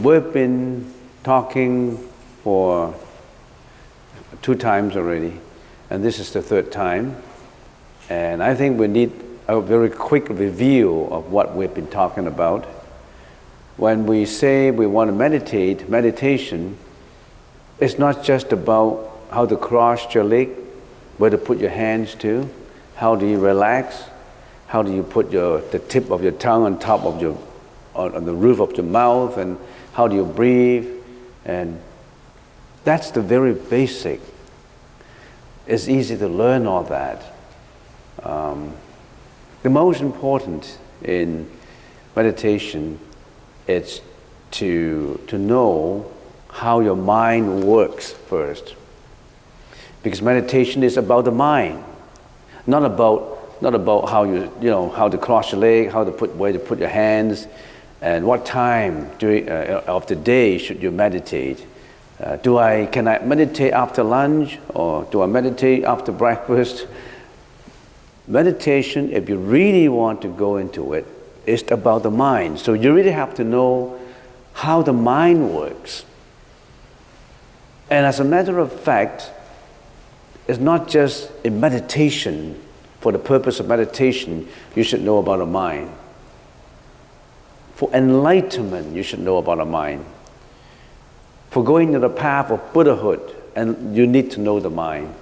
We've been talking for 2 times already, and this is the 3rd time. And I think we need a very quick review of what we've been talking about. When we say we want to meditate, meditation is not just about how to cross your leg, where to put your hands to, how do you relax, how do you put the tip of your tongue on top of on the roof of your mouth, and how do you breathe, and that's the very basic. It's easy to learn all that. The most important in meditation is to know how your mind works first. Because meditation is about the mind, not about how how to cross your leg, where to put your hands, and what time of the day should you meditate. Can I meditate after lunch, or do I meditate after breakfast? Meditation, if you really want to go into it, is about the mind. So you really have to know how the mind works. And as a matter of fact, it's not just in meditation, for the purpose of meditation, you should know about the mind. For enlightenment, you should know about the mind. For going to the path of Buddhahood, and you need to know the mind.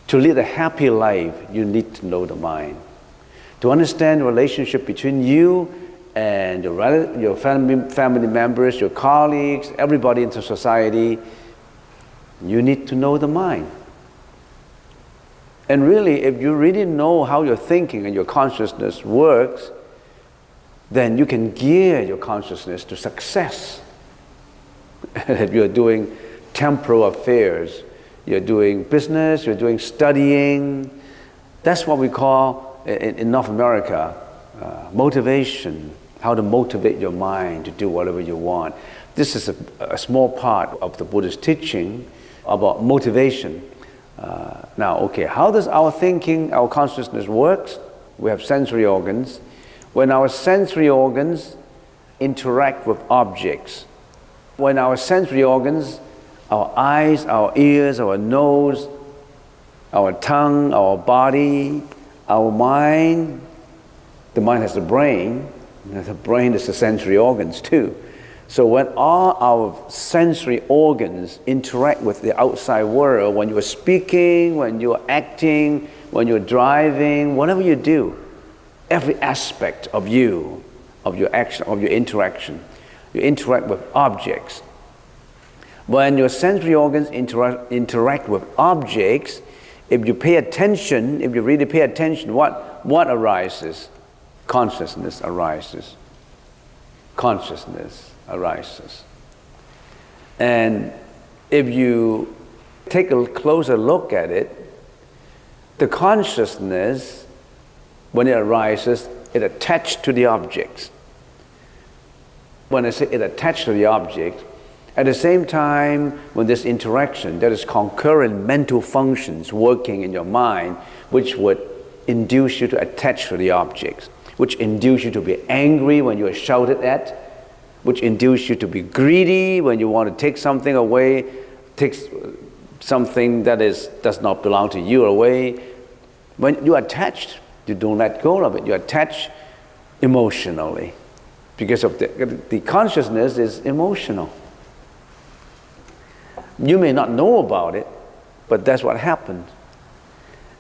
To lead a happy life, you need to know the mind. To understand the relationship between you and your family members, your colleagues, everybody in the society, you need to know the mind. And really, if you really know how your thinking and your consciousness works, then you can gear your consciousness to success. If you're doing temporal affairs, you're doing business, you're doing studying, that's what we call, in North America, motivation, how to motivate your mind to do whatever you want. This is a small part of the Buddhist teaching about motivation. How does our thinking, our consciousness works? We have sensory organs. When our sensory organs interact with objects, when our sensory organs, our eyes, our ears, our nose, our tongue, our body, our mind, the mind has the brain, and the brain is the sensory organs too. So when all our sensory organs interact with the outside world, when you are speaking, when you are acting, when you're driving, whatever you do, every aspect of you, of your action, of your interaction, you interact with objects. When your sensory organs interact with objects, if you pay attention, if you really pay attention, what arises? Consciousness arises. Consciousness arises. And if you take a closer look at it, the consciousness, when it arises, it attached to the objects. When I say it attached to the object, at the same time, when this interaction, there is concurrent mental functions working in your mind, which would induce you to attach to the objects, which induce you to be angry when you are shouted at, which induce you to be greedy when you want to take something away, take something that does not belong to you away. When you're attached, you don't let go of it. You attach emotionally, because of the consciousness is emotional. You may not know about it, but that's what happened.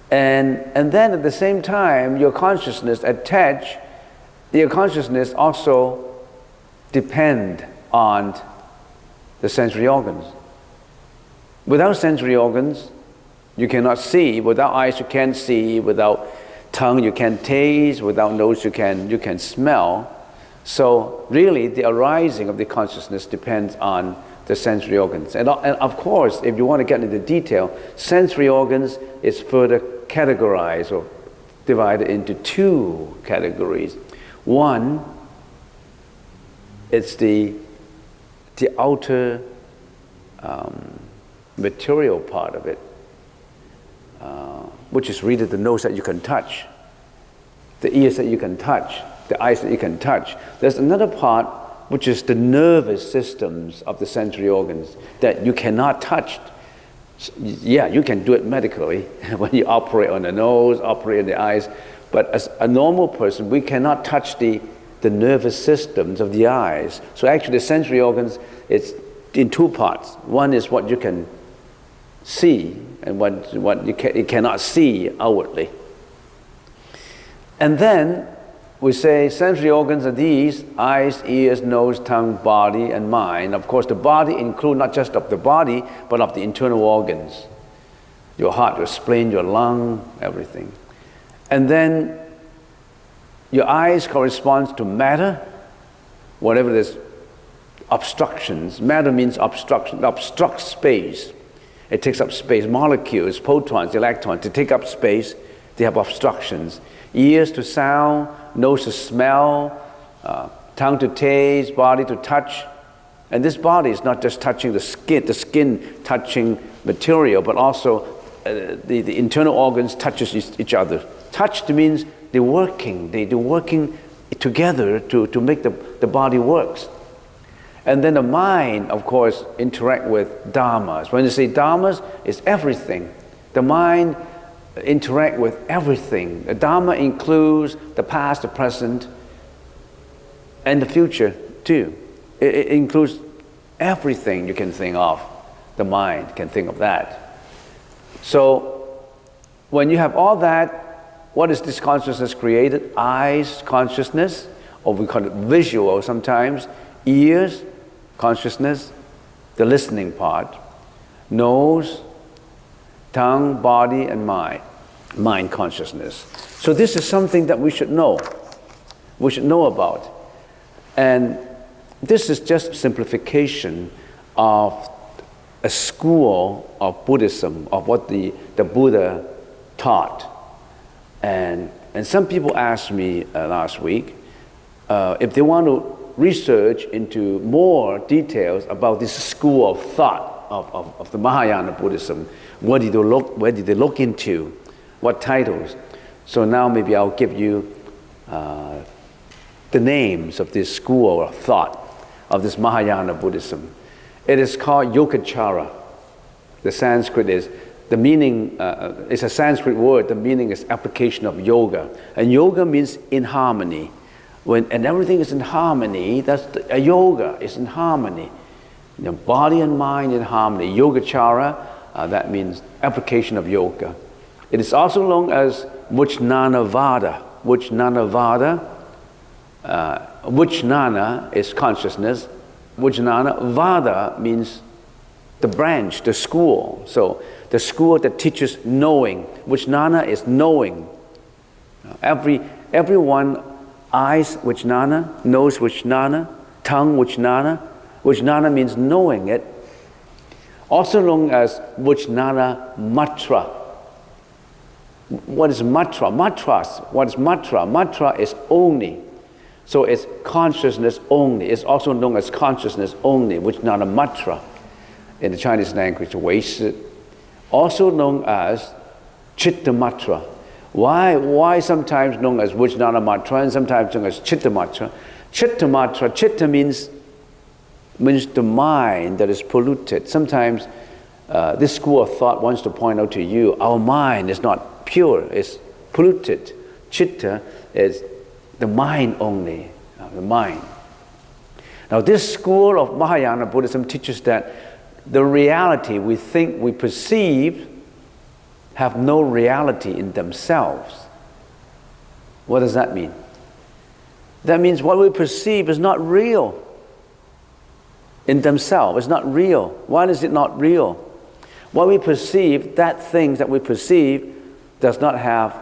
And then at the same time, your consciousness also depend on the sensory organs. Without sensory organs, you cannot see. Without eyes, you can't see. Without tongue, you can taste. Without nose, you can smell. So really, the arising of the consciousness depends on the sensory organs. And of course, if you want to get into detail, sensory organs is further categorized or divided into 2 categories. One, it's the outer material part of it, which is really the nose that you can touch, the ears that you can touch, the eyes that you can touch. There's another part which is the nervous systems of the sensory organs that you cannot touch. Yeah, you can do it medically when you operate on the nose, operate on the eyes, but as a normal person, we cannot touch the nervous systems of the eyes. So actually the sensory organs, it's in two parts. One is what you can see and what you cannot see outwardly. And then we say sensory organs are these: eyes, ears, nose, tongue, body, and mind. Of course, the body includes not just of the body, but of the internal organs. Your heart, your spleen, your lung, everything. And then your eyes corresponds to matter, whatever there's obstructions. Matter means obstruction, it obstructs space. It takes up space. Molecules, protons, electrons, to take up space, they have obstructions. Ears to sound, nose to smell, tongue to taste, body to touch. And this body is not just touching the skin touching material, but also the internal organs touches each other. Touch means they're working together to make the body works. And then the mind, of course, interact with dharmas. When you say dharmas, it's everything. The mind interact with everything. The dharma includes the past, the present, and the future too. It includes everything you can think of. The mind can think of that. So when you have all that, what is this consciousness created? Eyes, consciousness, or we call it visual sometimes. Ears, consciousness, the listening part. Nose, tongue, body, and mind consciousness. So this is something that we should know. We should know about. And this is just simplification of a school of Buddhism, of what the Buddha taught. And some people asked me last week if they want to research into more details about this school of thought of the Mahayana Buddhism. Where did they look into? What titles? So now maybe I'll give you the names of this school of thought of this Mahayana Buddhism. It is called Yogacara. The Sanskrit is, the meaning, it's a Sanskrit word, the meaning is application of yoga. And yoga means in harmony. And everything is in harmony, that's a yoga is in harmony. You know, body and mind in harmony. Yogacara, that means application of yoga. It is also known as Vijnanavada. Vijnana is consciousness. Vijnanavada means the branch, the school. So the school that teaches knowing. Vijnana is knowing. Everyone, eyes Vijnana, nose Vijnana, tongue Vijnana. Vijnana means knowing it. Also known as Vijnana Matra. What is Matra? What is Matra? Matra is only. So it's consciousness only. It's also known as consciousness only, Vijnana Matra in the Chinese language, Wei Shi. Also known as Chitta Matra. Why sometimes known as Vijnana Matra and sometimes known as Chitta Matra? Chitta Matra, Chitta means the mind that is polluted. Sometimes this school of thought wants to point out to you, our mind is not pure, it's polluted. Chitta is the mind only, the mind. Now this school of Mahayana Buddhism teaches that the reality we think we perceive have no reality in themselves. What does that mean? That means what we perceive is not real in themselves. It's not real. Why is it not real? What we perceive, that thing that we perceive, does not have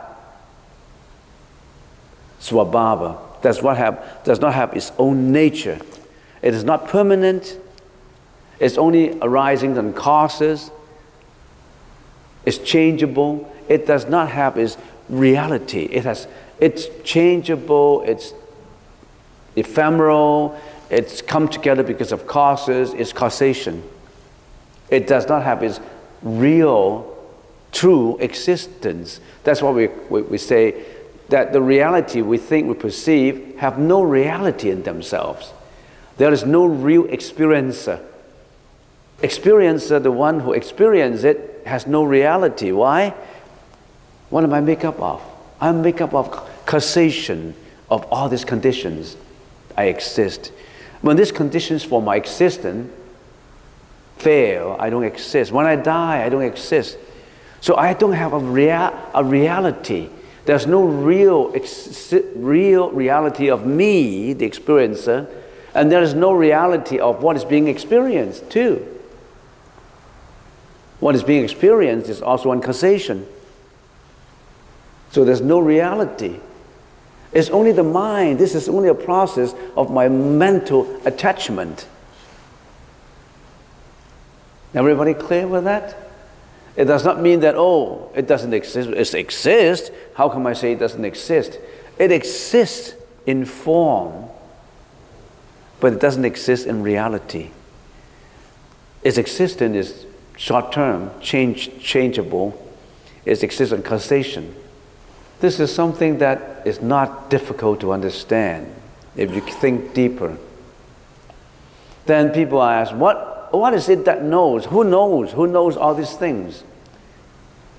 swabhava, does not have its own nature. It is not permanent. It's only arising from causes. It's changeable. It does not have its reality. It's changeable. It's ephemeral. It's come together because of causes. It's causation. It does not have its real, true existence. That's why we say that the reality we think we perceive have no reality in themselves. There is no real experiencer. Experiencer, the one who experiences it, has no reality. Why? What am I made up of? I'm made up of causation of all these conditions. I exist. When these conditions for my existence fail, I don't exist. When I die, I don't exist. So I don't have a reality. There's no real reality of me, the experiencer, and there is no reality of what is being experienced too. What is being experienced is also one causation. So there's no reality. It's only the mind. This is only a process of my mental attachment. Everybody clear with that? It does not mean that, oh, it doesn't exist. It exists. How can I say it doesn't exist? It exists in form, but it doesn't exist in reality. Its existence is short-term, changeable. Its existence in causation. This is something that is not difficult to understand if you think deeper. Then people ask, what is it that knows? Who knows? Who knows all these things?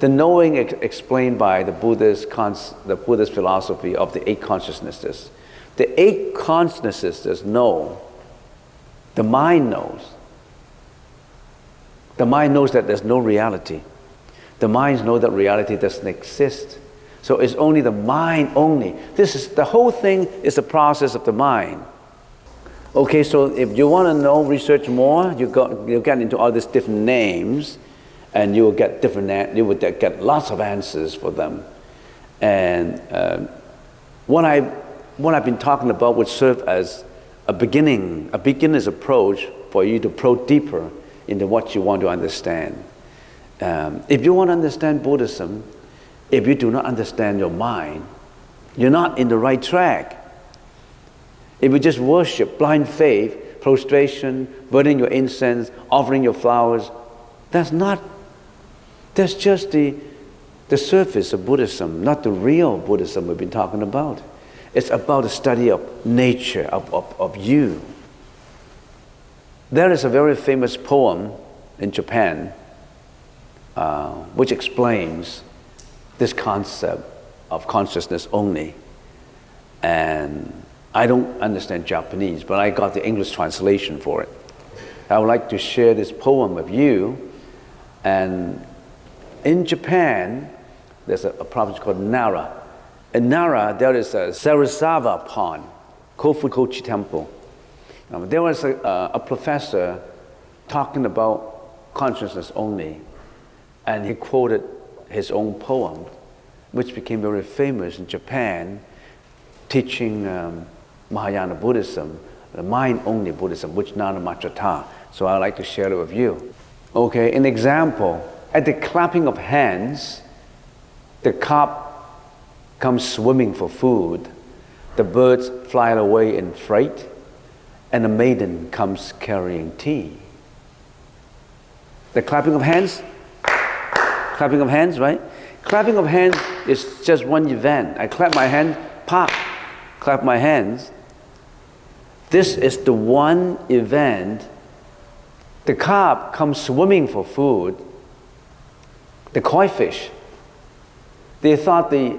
The knowing explained by the Buddhist philosophy of the 8 consciousnesses. The 8 consciousnesses know. The mind knows. The mind knows that there's no reality. The minds know that reality doesn't exist. So it's only the mind only. The whole thing is the process of the mind. Okay, so if you want to know, research more, you get into all these different names, and you will get lots of answers for them. And what I've been talking about would serve as a beginner's approach for you to probe deeper into what you want to understand. If you want to understand Buddhism, if you do not understand your mind, you're not in the right track. If you just worship, blind faith, prostration, burning your incense, offering your flowers, that's just the surface of Buddhism, not the real Buddhism we've been talking about. It's about the study of nature, of you. There is a very famous poem in Japan which explains this concept of consciousness only. And I don't understand Japanese, but I got the English translation for it. I would like to share this poem with you. And in Japan, there's a province called Nara. In Nara, there is a Sarasawa pond, Kofukochi Temple. There was a professor talking about consciousness only, and he quoted his own poem, which became very famous in Japan, teaching Mahayana Buddhism, the mind-only Buddhism, which Nanamachata. So I'd like to share it with you. Okay, an example. At the clapping of hands, the carp comes swimming for food, the birds fly away in fright, and the maiden comes carrying tea. The clapping of hands, right? Clapping of hands is just one event. I clap my hand, pop, clap my hands. This is the one event. The carp comes swimming for food. The koi fish, they thought the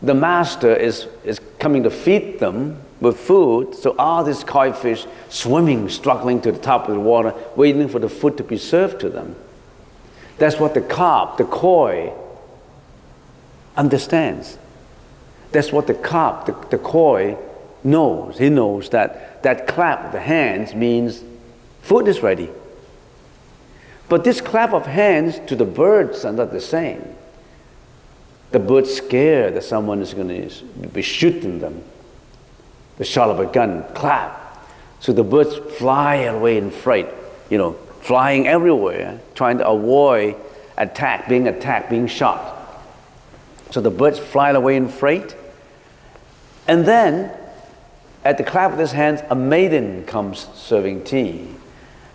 master is coming to feed them with food, so all these koi fish swimming, struggling to the top of the water, waiting for the food to be served to them. That's what the carp, the koi, understands. That's what the carp, the koi, knows. He knows that clap of the hands means food is ready. But this clap of hands to the birds are not the same. The birds scared that someone is going to be shooting them. The shot of a gun, clap. So the birds fly away in fright, flying everywhere, trying to avoid being shot. So the birds fly away in fright. And then, at the clap of his hands, a maiden comes serving tea.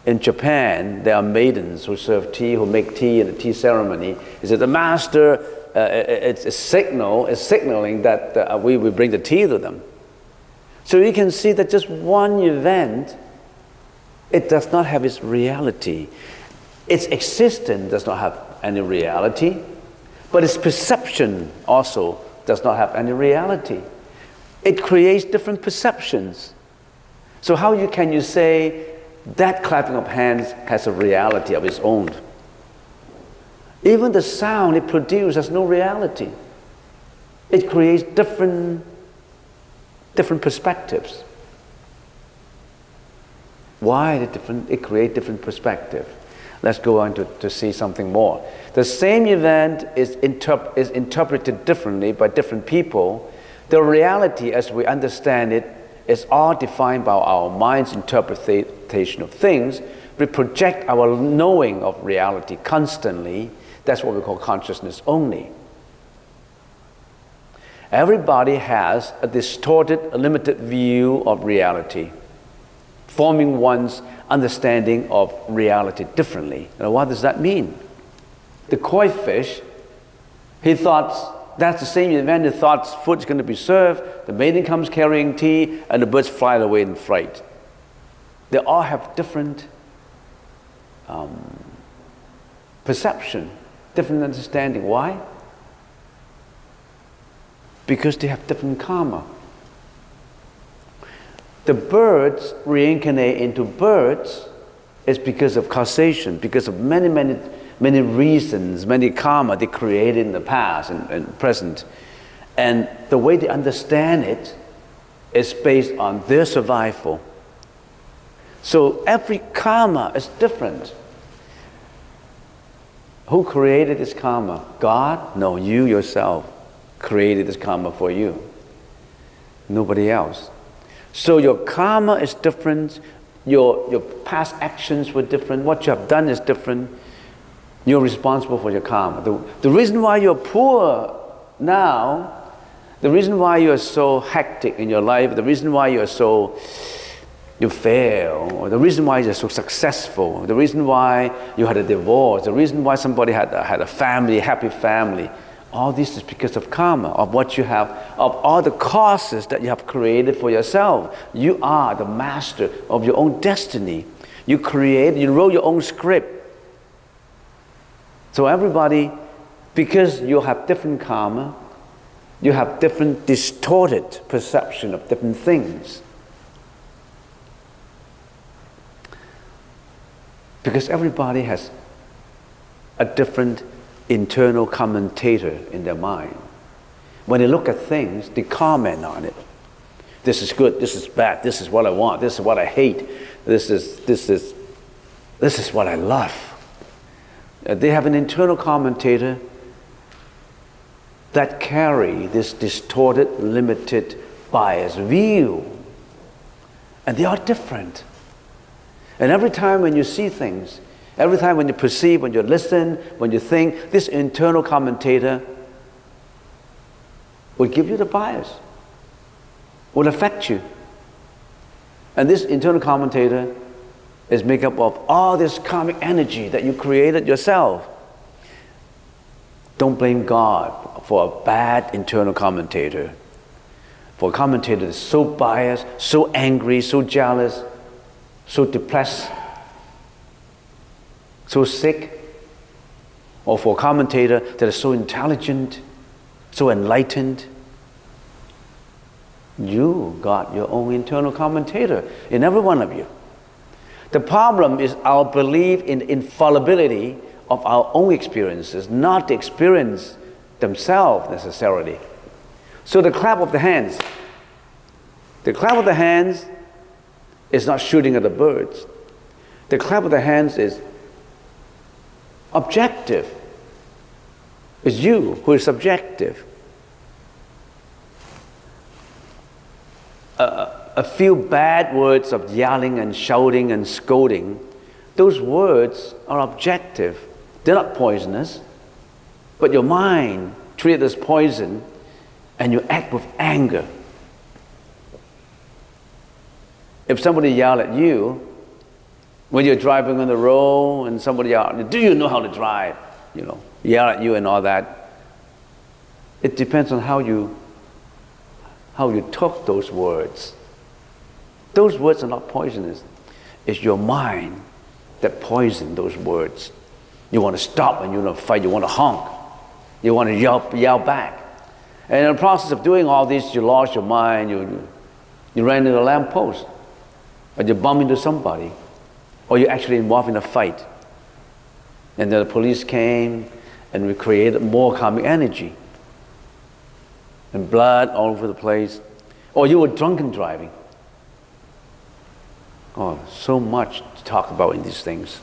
In Japan, there are maidens who serve tea, who make tea in the tea ceremony. He said the master, it's signaling that we bring the tea to them. So you can see that just one event, it does not have its reality. Its existence does not have any reality, but its perception also does not have any reality. It creates different perceptions. So how can you say that clapping of hands has a reality of its own? Even the sound it produces has no reality. It creates different perspectives. Why it creates different perspectives? Let's go on to see something more. The same event is interpreted differently by different people. The reality as we understand it is all defined by our mind's interpretation of things. We project our knowing of reality constantly. That's what we call consciousness only. Everybody has a distorted, limited view of reality, forming one's understanding of reality differently. Now, what does that mean? The koi fish, he thought that's the same event. He thought food's going to be served. The maiden comes carrying tea, and the birds fly away in fright. They all have different perception, different understanding. Why? Because they have different karma. The birds reincarnate into birds is because of causation, because of many reasons, many karma they created in the past and present. And the way they understand it is based on their survival. So every karma is different. Who created this karma? God? No, you yourself created this karma for you. Nobody else. So your karma is different, your past actions were different, what you have done is different. You're responsible for your karma. The reason why you're poor now, the reason why you're so hectic in your life, the reason why you fail, or the reason why you're so successful, the reason why you had a divorce, the reason why somebody had a family, a happy family, all this is because of karma, of what you have, of all the causes that you have created for yourself. You are the master of your own destiny. You wrote your own script. So everybody, because you have different karma, you have different distorted perception of different things. Because everybody has a different internal commentator in their mind. When they look at things, they comment on it. This is good, this is bad, this is what I want, this is what I hate, this is what I love. They have an internal commentator that carry this distorted, limited, biased view. And they are different. And every time when you see things, every time when you perceive, when you listen, when you think, this internal commentator will give you the bias, will affect you. And this internal commentator is made up of all this karmic energy that you created yourself. Don't blame God for a bad internal commentator. For a commentator that's so biased, so angry, so jealous, so depressed, so sick, or for a commentator that is so intelligent, so enlightened. You got your own internal commentator in every one of you. The problem is our belief in the infallibility of our own experiences, not the experience themselves necessarily. So the clap of the hands is not shooting at the birds. The clap of the hands is objective. It's you who is subjective. A few bad words of yelling and shouting and scolding, those words are objective. They're not poisonous, but your mind treats it as poison and you act with anger. If somebody yells at you, when you're driving on the road and somebody yells, do you know how to drive? Yell at you and all that. It depends on how you took those words. Those words are not poisonous. It's your mind that poisons those words. You want to stop and you want to fight, you want to honk. You want to yell back. And in the process of doing all this, you lost your mind, you ran into a lamppost, or you bumped into somebody, or you're actually involved in a fight. And then the police came and we created more karmic energy. And blood all over the place. Or you were drunken driving. Oh, so much to talk about in these things.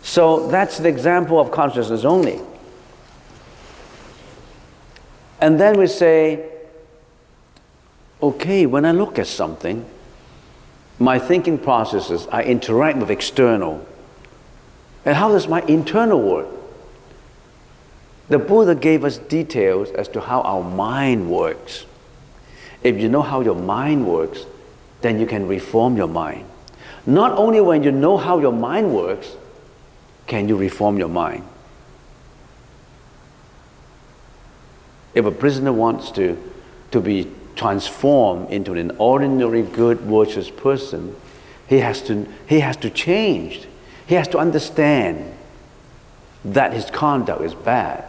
So that's an example of consciousness only. And then we say, okay, when I look at something, my thinking processes, I interact with external. And how does my internal work? The Buddha gave us details as to how our mind works. If you know how your mind works, then you can reform your mind. Not only when you know how your mind works, can you reform your mind. If a prisoner wants to be transformed into an ordinary, good, virtuous person, he has to change. He has to understand that his conduct is bad.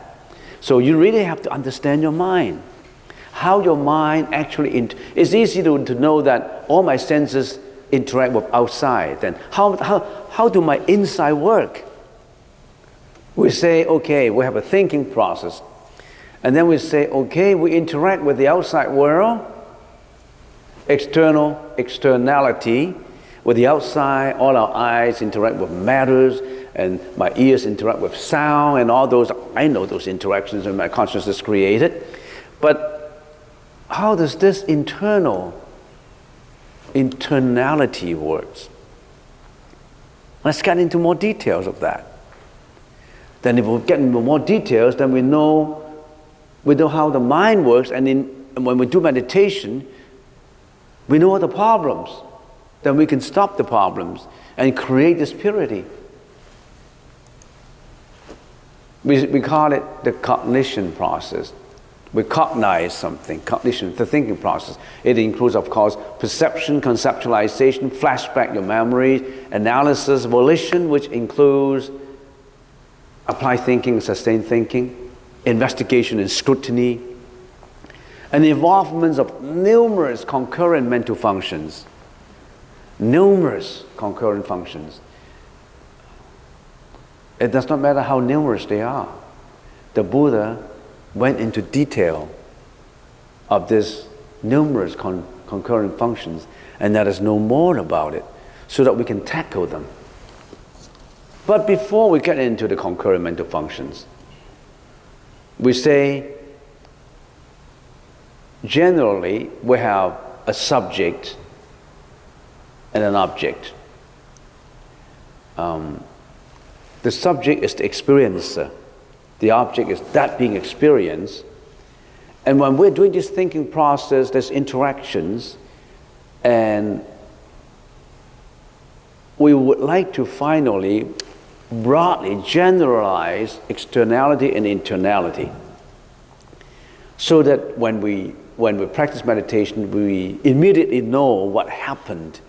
So you really have to understand your mind. How your mind actually... It's easy to know that all my senses interact with outside. Then how do my inside work? We say, okay, we have a thinking process. And then we say, okay, we interact with the outside world. Externality. With the outside, all our eyes interact with matters, and my ears interact with sound, and all those, I know those interactions in my consciousness created. But how does this internality works? Let's get into more details of that. Then if we get into more details, then we know how the mind works, and when we do meditation, we know all the problems. Then we can stop the problems and create this purity. We call it the cognition process. We cognize something, cognition, the thinking process. It includes, of course, perception, conceptualization, flashback your memory, analysis, volition, which includes applied thinking, sustained thinking, investigation and scrutiny, and the involvement of numerous concurrent mental functions. Numerous concurrent functions. It does not matter how numerous they are. The Buddha went into detail of this numerous concurrent functions and let us know more about it so that we can tackle them. But before we get into the concurrent mental functions, we say generally we have a subject and an object. The subject is the experiencer. The object is that being experienced. And when we're doing this thinking process, there's interactions, and we would like to finally broadly generalize externality and internality, so that when we practice meditation, we immediately know what happened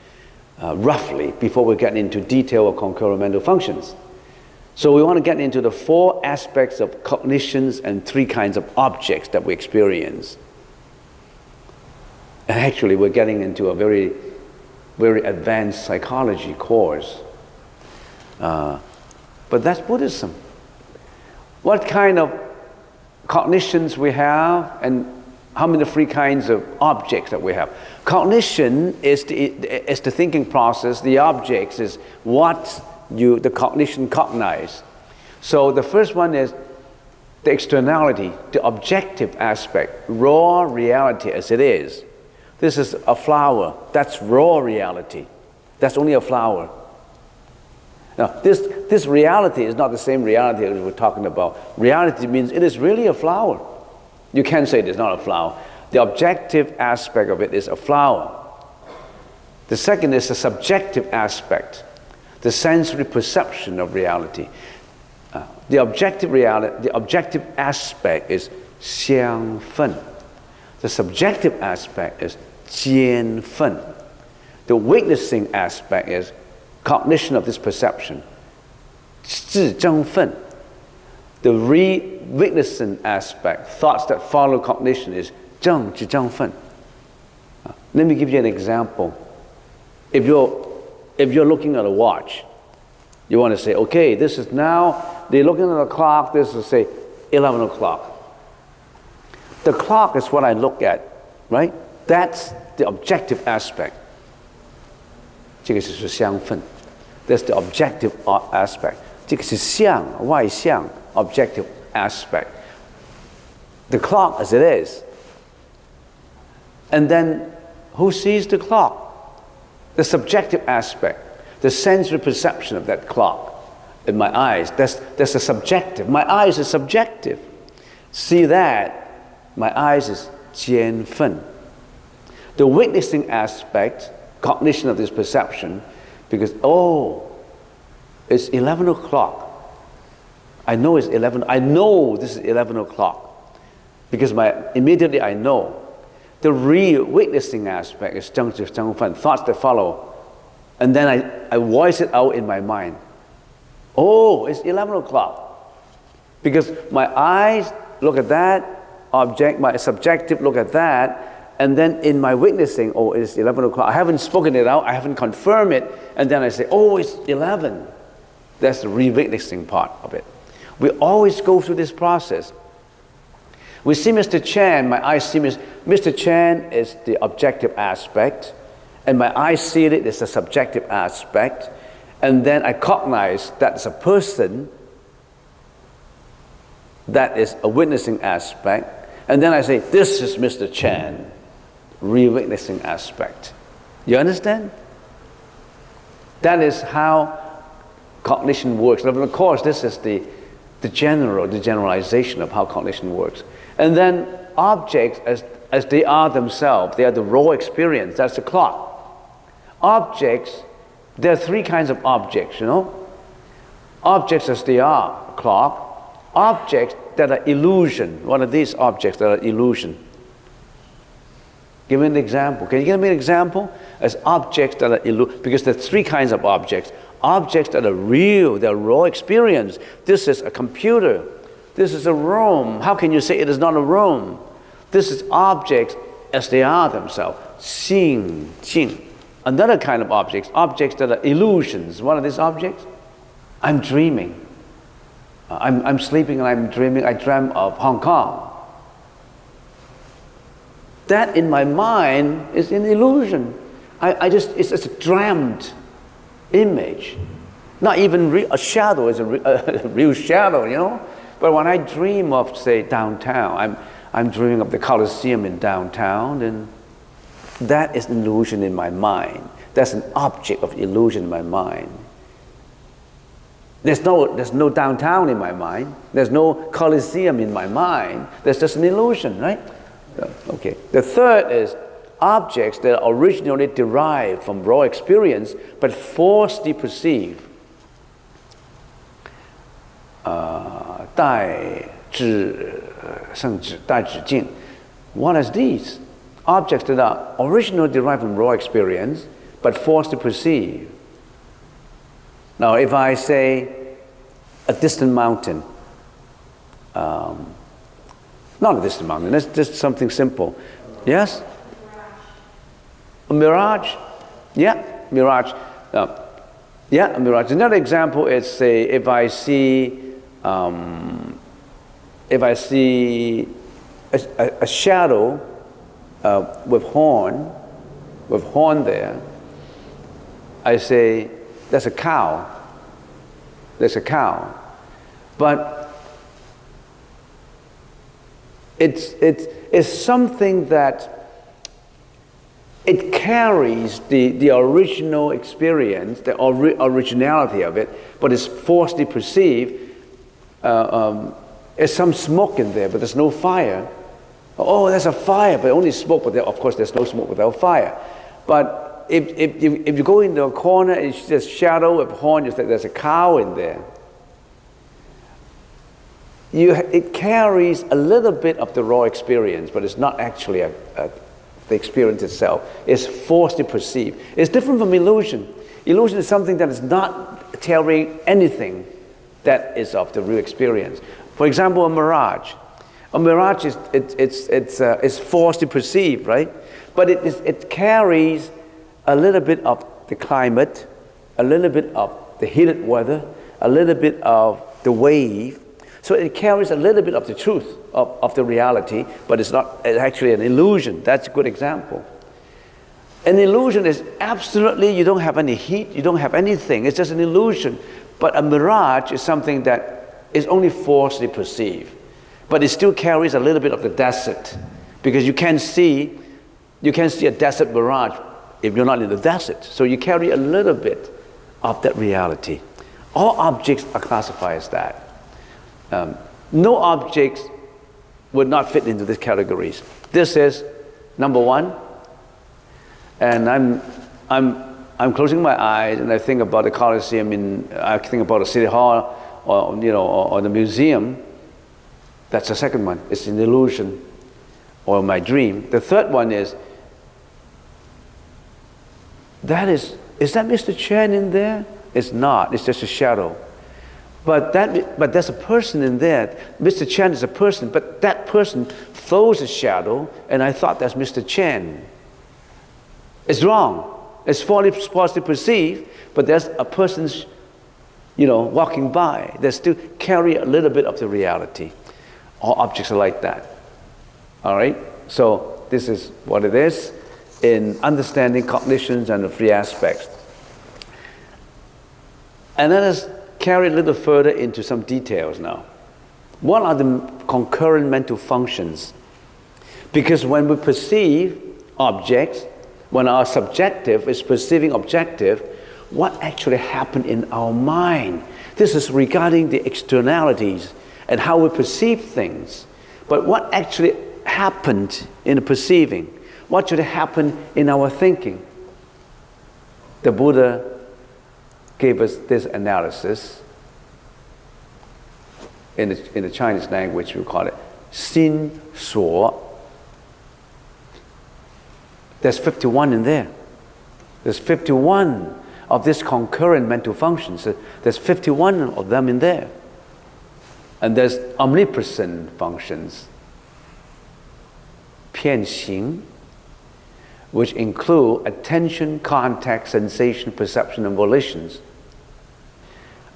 roughly before we get into detail of concurrent mental functions. So we want to get into the 4 aspects of cognitions and 3 kinds of objects that we experience. And actually we're getting into a very, very advanced psychology course. But that's Buddhism. What kind of cognitions we have, and how many 3 kinds of objects that we have. Cognition is the thinking process. The objects is what the cognition cognize. So the first one is the externality, the objective aspect, raw reality as it is. This is a flower. That's raw reality. That's only a flower. Now, this reality is not the same reality as we're talking about. Reality means it is really a flower. You can't say it is not a flower. The objective aspect of it is a flower. The second is the subjective aspect, the sensory perception of reality. The objective aspect is 相分. The subjective aspect is 见分. The witnessing aspect is cognition of this perception. 自证分. The re-witnessing aspect, thoughts that follow cognition, is 正知正分. Let me give you an example. If you're looking at a watch, you want to say, okay, this is now, they're looking at the clock, this is, say, 11 o'clock. The clock is what I look at, right? That's the objective aspect. 这个是相分. That's the objective aspect. 这个是相, 外相, objective aspect. The clock as it is. And then, who sees the clock? The subjective aspect, the sensory perception of that clock in my eyes. That's the subjective. My eyes is subjective. See that, my eyes is 见分. The witnessing aspect, cognition of this perception, because, oh, it's 11 o'clock. I know it's 11. I know this is 11 o'clock. Because immediately I know. The real witnessing aspect is 正知正分, thoughts that follow. And then I voice it out in my mind. Oh, it's 11 o'clock. Because my eyes look at that object, my subjective look at that, and then in my witnessing, oh, it's 11 o'clock. I haven't spoken it out, I haven't confirmed it, and then I say, oh, it's 11. That's the re-witnessing part of it. We always go through this process. We see Mr. Cheng, my eyes see Mr. Cheng is the objective aspect, and my eyes see it as a subjective aspect, and then I cognize that's a person, that is a witnessing aspect, and then I say, this is Mr. Cheng, re-witnessing aspect. You understand? That is how cognition works. And of course, this is the generalization of how cognition works. And then objects, as they are themselves, they are the raw experience, that's the clock. Objects, there are three kinds of objects, you know. Objects as they are, clock. Objects that are illusion. What are these objects that are illusion? Give me an example. Can you give me an example? As objects that are illusion, because there are three kinds of objects. Objects that are real, they're raw experience. This is a computer. This is a room. How can you say it is not a room? This is objects as they are themselves. Xing, Jing. Another kind of objects that are illusions. What are these objects? I'm dreaming. I'm sleeping and I'm dreaming. I dream of Hong Kong. That in my mind is an illusion. It's a dreamt image. Not even a shadow is a real shadow, you know. But when I dream of, say, downtown, I'm dreaming of the Colosseum in downtown, and that is an illusion in my mind. That's an object of illusion in my mind. There's no downtown in my mind. There's no Colosseum in my mind. There's just an illusion, right? Okay. The third is objects that are originally derived from raw experience but falsely perceived. 代至圣旨, 代至净. What is these? Objects that are originally derived from raw experience but falsely perceived. Now, if I say a distant mountain, not a distant mountain, that's just something simple. Yes? A mirage? Yeah, mirage. Yeah, a mirage. Another example is, say, if I see a shadow with horn there, I say, that's a cow. There's a cow. But it's something that it carries the original experience, the originality of it, but it's falsely perceived. There's some smoke in there, but there's no fire. Oh, there's a fire, but only smoke, but of course there's no smoke without fire. But if you go into a corner and it's just shadow of horn, you think there's a cow in there. It carries a little bit of the raw experience, but it's not actually a the experience itself, is falsely perceived. It's different from illusion. Illusion is something that is not telling anything that is of the real experience. For example, a mirage. A mirage is falsely perceived, right? But it carries a little bit of the climate, a little bit of the heated weather, a little bit of the wave. So it carries a little bit of the truth of the reality, but it's actually an illusion. That's a good example. An illusion is absolutely, you don't have any heat, you don't have anything. It's just an illusion. But a mirage is something that is only falsely perceived. But it still carries a little bit of the desert, because you can't see a desert mirage if you're not in the desert. So you carry a little bit of that reality. All objects are classified as that. No objects would not fit into these categories. This is number one. And I'm closing my eyes and I think about the Colosseum, I think about the City Hall, or the museum. That's the second one. It's an illusion or my dream. The third one is that Mr. Cheng in there? It's not. It's just a shadow. But there's a person in there. Mr. Cheng is a person, but that person throws a shadow, and I thought that's Mr. Cheng. It's wrong. It's falsely perceived, but there's a person's, walking by. They still carry a little bit of the reality. All objects are like that. All right? So this is what it is in understanding cognitions and the three aspects. And let us carry a little further into some details now. What are the concurrent mental functions? Because when we perceive objects, when our subjective is perceiving objective, what actually happened in our mind? This is regarding the externalities and how we perceive things. But what actually happened in the perceiving? What should happen in our thinking? The Buddha gave us this analysis. In the Chinese language, we call it Xin Suo. There's 51 in there. There's 51 of these concurrent mental functions. There's 51 of them in there. And there's omnipresent functions, 遍行, which include attention, contact, sensation, perception, and volitions.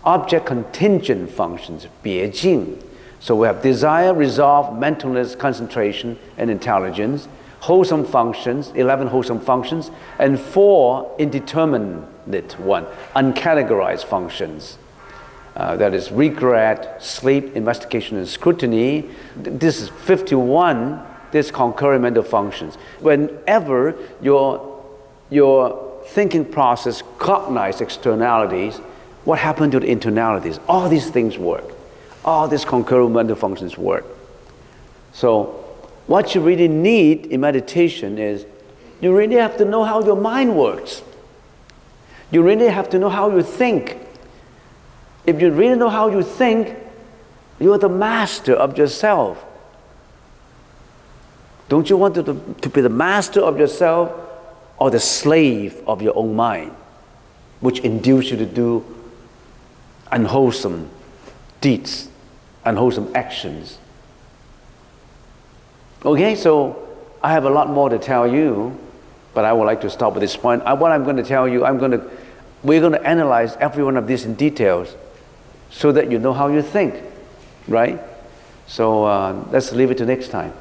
Object contingent functions, 别境. So we have desire, resolve, mentalness, concentration, and intelligence. Wholesome functions, 11 wholesome functions, and 4 indeterminate one, uncategorized functions. That is regret, sleep, investigation, and scrutiny. This is 51, these concurrent mental functions. Whenever your thinking process cognizes externalities, what happened to the internalities? All these things work. All these concurrent mental functions work. So what you really need in meditation is you really have to know how your mind works. You really have to know how you think. If you really know how you think, you are the master of yourself. Don't you want to be the master of yourself or the slave of your own mind, which induce you to do unwholesome deeds, unwholesome actions? Okay, so I have a lot more to tell you, but I would like to stop at this point. What I'm going to tell you, we're going to analyze every one of these in details so that you know how you think, right? So let's leave it to next time.